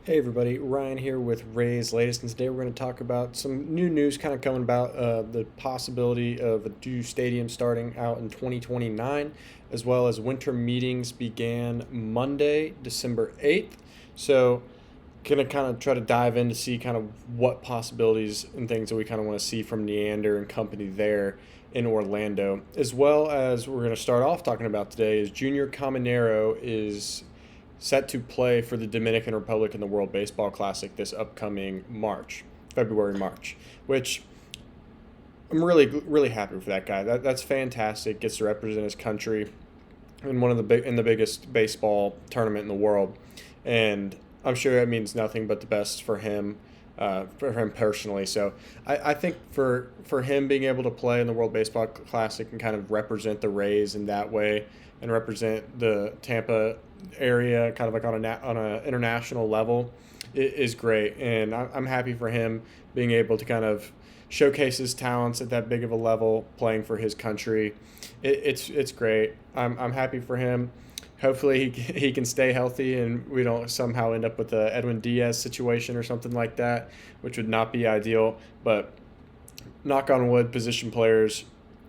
Hey everybody, Ryan here with Ray's Latest, and today we're going to talk about some new news kind of coming about the possibility of a new stadium starting out in 2029, as well as winter meetings began Monday, December 8th. So, going to kind of try to dive in to see kind of what possibilities and things that we kind of want to see from Neander and company there in Orlando, as well as we're going to start off talking about today is Junior Caminero is set to play for the Dominican Republic in the World Baseball Classic this upcoming February, March, which I'm really happy for that guy. That's fantastic. Gets to represent his country in the biggest baseball tournament in the world, and I'm sure that means nothing but the best for him personally. So I think for him being able to play in the World Baseball Classic and kind of represent the Rays in that way and represent the Tampa area kind of like on a international level is great, and I'm happy for him being able to kind of showcase his talents at that big of a level, playing for his country. It's great. I'm happy for him. Hopefully he can stay healthy and we don't somehow end up with a Edwin Diaz situation or something like that, which would not be ideal. But knock on wood, position players,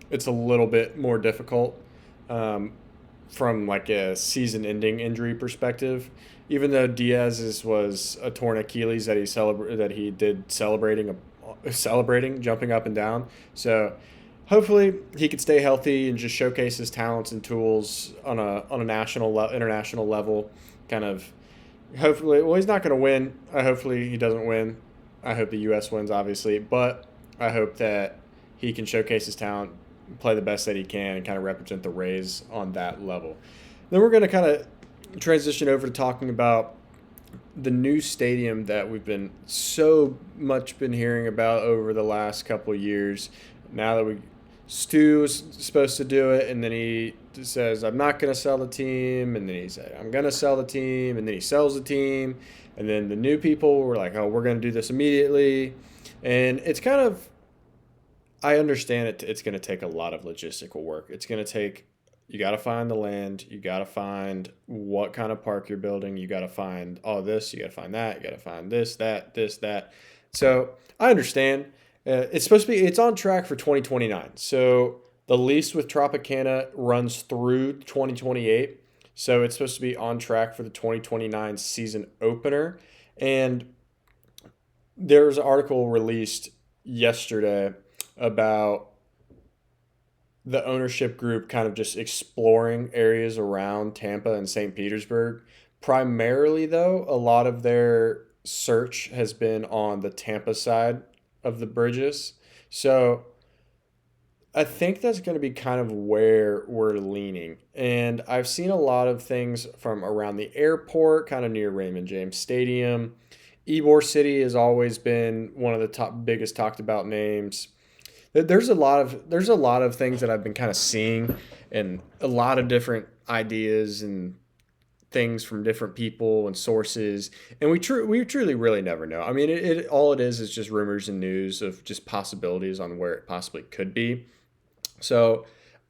it's a little bit more difficult from like a season-ending injury perspective. Even though Diaz's was a torn Achilles that he did celebrating, jumping up and down. So hopefully he could stay healthy and just showcase his talents and tools on a international level. Kind of hopefully, well, he's not going to win. Hopefully he doesn't win. I hope the U.S. wins, obviously, but I hope that he can showcase his talent, play the best that he can, and kind of represent the Rays on that level. Then we're going to kind of transition over to talking about the new stadium that we've been so much been hearing about over the last couple of years. Now that Stu was supposed to do it, and then he says, I'm not going to sell the team, and then he said, I'm going to sell the team, and then he sells the team, and then the new people were like, oh, we're going to do this immediately. And it's kind of, I understand it's going to take a lot of logistical work. It's going to take, you got to find the land, you got to find what kind of park you're building, you got to find all this, you got to find that, you got to find this, that. So I understand. It's on track for 2029. So the lease with Tropicana runs through 2028. So it's supposed to be on track for the 2029 season opener. And there's an article released yesterday about the ownership group kind of just exploring areas around Tampa and St. Petersburg. Primarily, though, a lot of their search has been on the Tampa side of the bridges. So I think that's going to be kind of where we're leaning. And I've seen a lot of things from around the airport, kind of near Raymond James Stadium. Ybor City has always been one of the biggest talked about names. There's a lot of things that I've been kind of seeing, and a lot of different ideas and things from different people and sources, and we truly really never know. I mean, it all it is just rumors and news of just possibilities on where it possibly could be. So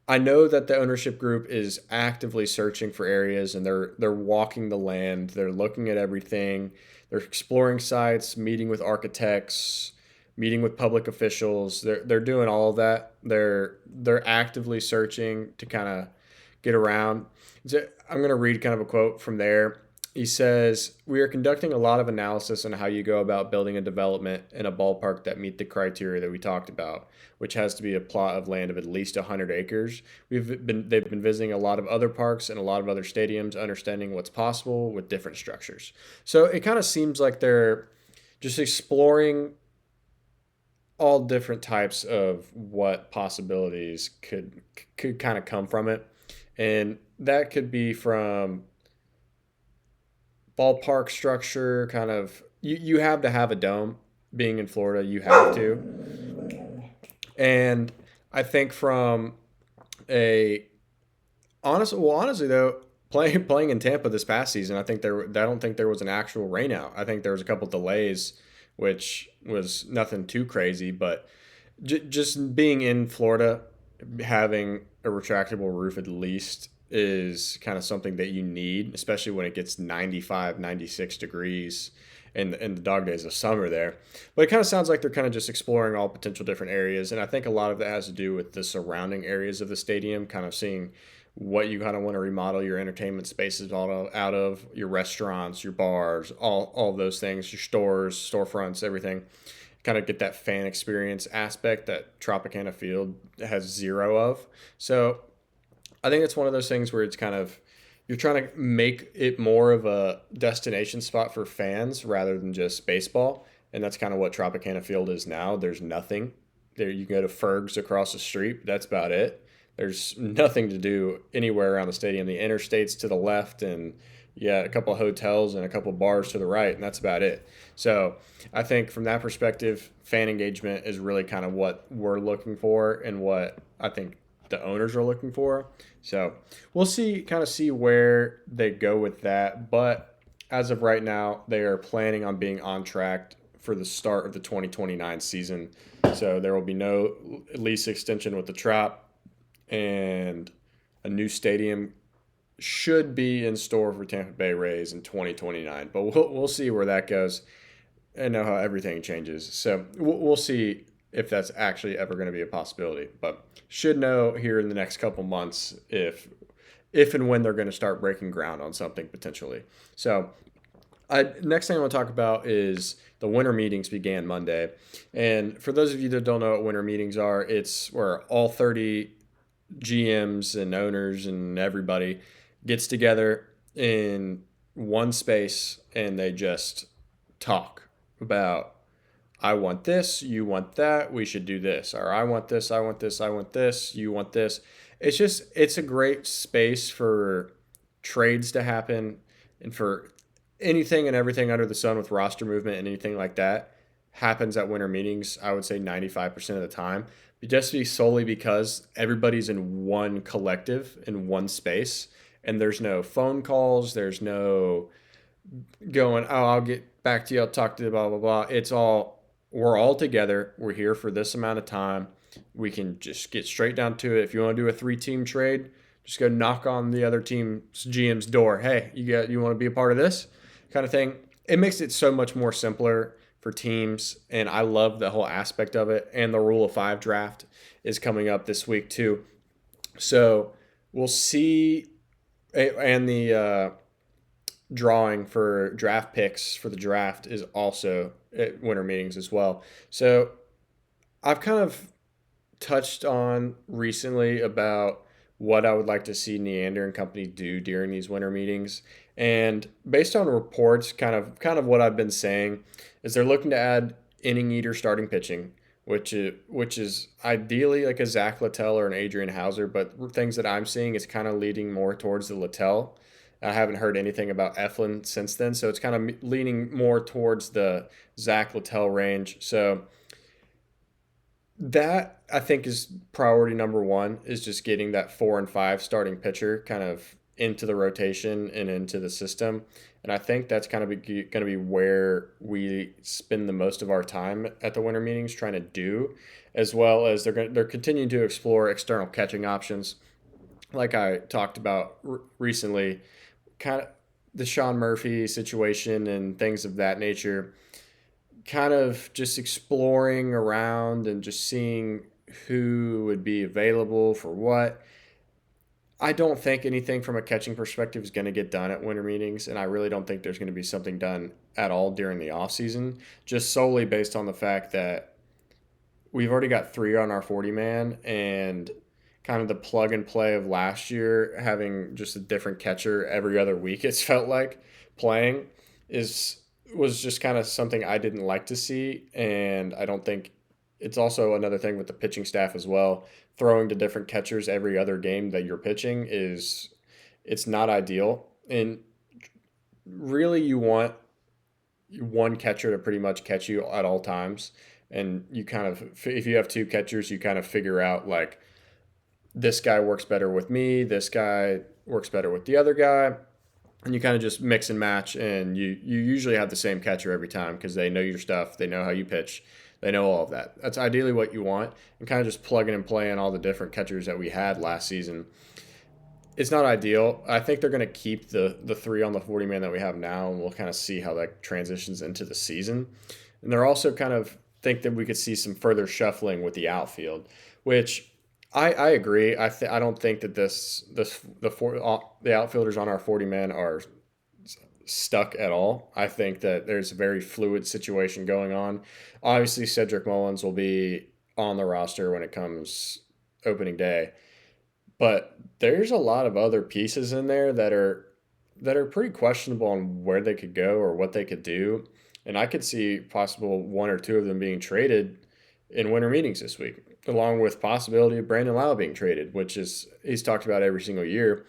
I know that the ownership group is actively searching for areas, and they're walking the land, they're looking at everything, they're exploring sites, meeting with architects, meeting with public officials. They're doing all of that. They're actively searching to kind of get around. I'm going to read kind of a quote from there. He says, we are conducting a lot of analysis on how you go about building a development in a ballpark that meet the criteria that we talked about, which has to be a plot of land of at least 100 acres. They've been visiting a lot of other parks and a lot of other stadiums, understanding what's possible with different structures. So it kind of seems like they're just exploring all different types of what possibilities could kind of come from it. And that could be from ballpark structure, kind of you have to have a dome. Being in Florida, you have to. And I think from a honestly though, playing in Tampa this past season, I don't think there was an actual rainout. I think there was a couple delays, which was nothing too crazy, but just being in Florida, having a retractable roof at least is kind of something that you need, especially when it gets 95, 96 degrees. in the dog days of summer there. But it kind of sounds like they're kind of just exploring all potential different areas, and I think a lot of that has to do with the surrounding areas of the stadium, kind of seeing what you kind of want to remodel your entertainment spaces out of your restaurants, your bars, all of those things, your stores, storefronts, everything. Kind of get that fan experience aspect that Tropicana Field has zero of. So I think it's one of those things where it's kind of you're trying to make it more of a destination spot for fans rather than just baseball, and that's kind of what Tropicana Field is now. There's nothing there. You can go to Ferg's across the street. That's about it. There's nothing to do anywhere around the stadium. The interstates to the left, and yeah, a couple of hotels and a couple of bars to the right, and that's about it. So I think from that perspective, fan engagement is really kind of what we're looking for and what I think the owners are looking for. So we'll see where they go with that. But as of right now, they are planning on being on track for the start of the 2029 season. So there will be no lease extension with the Trop, and a new stadium should be in store for Tampa Bay Rays in 2029. But we'll see where that goes. I know how everything changes. So we'll see if that's actually ever going to be a possibility. But should know here in the next couple months if and when they're going to start breaking ground on something potentially. So next thing I want to talk about is the winter meetings began Monday. And for those of you that don't know what winter meetings are, it's where all 30 GMs and owners and everybody gets together in one space and they just talk about, I want this, you want that, we should do this, or I want this, I want this, I want this, you want this. It's a great space for trades to happen and for anything and everything under the sun with roster movement and anything like that happens at winter meetings, I would say 95% of the time. But just be solely because everybody's in one collective, in one space, and there's no phone calls, there's no going, oh, I'll get back to you, I'll talk to you, blah, blah, blah. We're all together. We're here for this amount of time. We can just get straight down to it. If you want to do a 3-team trade, just go knock on the other team's GM's door. Hey, you want to be a part of this kind of thing? It makes it so much more simpler for teams, and I love the whole aspect of it. And the Rule of 5 draft is coming up this week too. So we'll see, and the drawing for draft picks for the draft is also at winter meetings as well. So I've kind of touched on recently about what I would like to see Neander and company do during these winter meetings. And based on reports, kind of what I've been saying is they're looking to add inning eater starting pitching, which is ideally like a Zach Littell or an Adrian Hauser, but things that I'm seeing is kind of leading more towards the Littell. I haven't heard anything about Eflin since then, so it's kind of leaning more towards the Zach Littell range. So that I think is priority number one, is just getting that 4 and 5 starting pitcher kind of into the rotation and into the system. And I think that's kind of going to be where we spend the most of our time at the winter meetings trying to do, as well as they're continuing to explore external catching options, like I talked about recently, kind of the Sean Murphy situation and things of that nature. Kind of just exploring around and just seeing who would be available for what. I don't think anything from a catching perspective is going to get done at winter meetings, and I really don't think there's going to be something done at all during the offseason, just solely based on the fact that we've already got 3 on our 40-man, and kind of the plug and play of last year, having just a different catcher every other week, it's felt like, playing was just kind of something I didn't like to see, and I don't think it's also another thing with the pitching staff as well. Throwing to different catchers every other game that you're pitching it's not ideal. And really you want one catcher to pretty much catch you at all times. And you kind of, if you have 2 catchers, you kind of figure out like, this guy works better with me, this guy works better with the other guy. And you kind of just mix and match, and you usually have the same catcher every time because they know your stuff, they know how you pitch, they know all of that. That's ideally what you want, and kind of just plugging and playing all the different catchers that we had last season. It's not ideal. I think they're going to keep the three on the 40 man that we have now, and we'll kind of see how that transitions into the season. And they're also kind of think that we could see some further shuffling with the outfield, which I agree. I don't think that the outfielders on our 40 man are stuck at all. I think that there's a very fluid situation going on. Obviously, Cedric Mullins will be on the roster when it comes opening day, but there's a lot of other pieces in there that are pretty questionable on where they could go or what they could do. And I could see possible one or two of them being traded in winter meetings this week, along with possibility of Brandon Lau being traded, which is he's talked about every single year.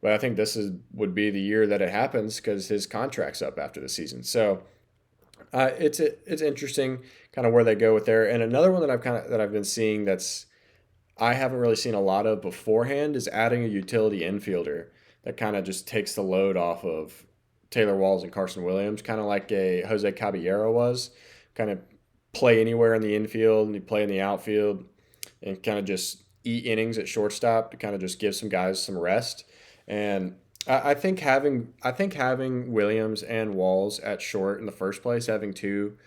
But I think this is would be the year that it happens because his contract's up after the season. So it's interesting kind of where they go with there. And another one that I've been seeing that's I haven't really seen a lot of beforehand is adding a utility infielder that kind of just takes the load off of Taylor Walls and Carson Williams, kind of like a Jose Caballero was, kind of play anywhere in the infield and you play in the outfield and kind of just eat innings at shortstop to kind of just give some guys some rest. And I think having Williams and Walls at short in the first place, having two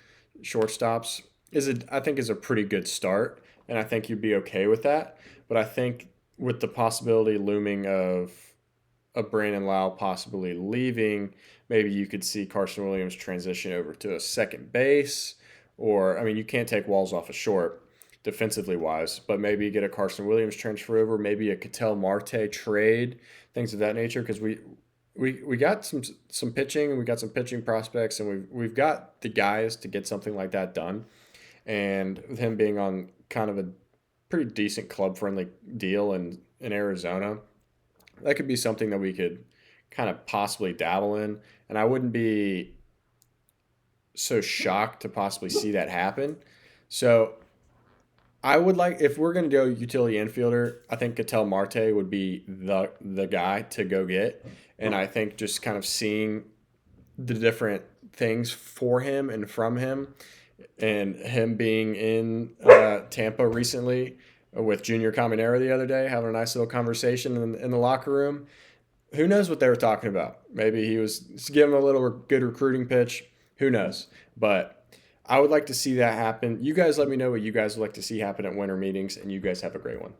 shortstops is a pretty good start, and I think you'd be okay with that. But I think with the possibility looming of Brandon Lau possibly leaving, maybe you could see Carson Williams transition over to a second base, or I mean, you can't take Walls off a short defensively wise, but maybe you get a Carson Williams transfer over, maybe a Ketel Marte trade, things of that nature, because we got some pitching and we got some pitching prospects and we've got the guys to get something like that done. And with him being on kind of a pretty decent club friendly deal in Arizona, that could be something that we could kind of possibly dabble in. And I wouldn't be so shocked to possibly see that happen. So I would like if we're going to go utility infielder, I think Ketel Marte would be the guy to go get, and I think just kind of seeing the different things for him and from him, and him being in Tampa recently with Junior Caminero the other day, having a nice little conversation in the locker room. Who knows what they were talking about? Maybe he was giving a little good recruiting pitch. Who knows? But I would like to see that happen. You guys let me know what you guys would like to see happen at winter meetings, and you guys have a great one.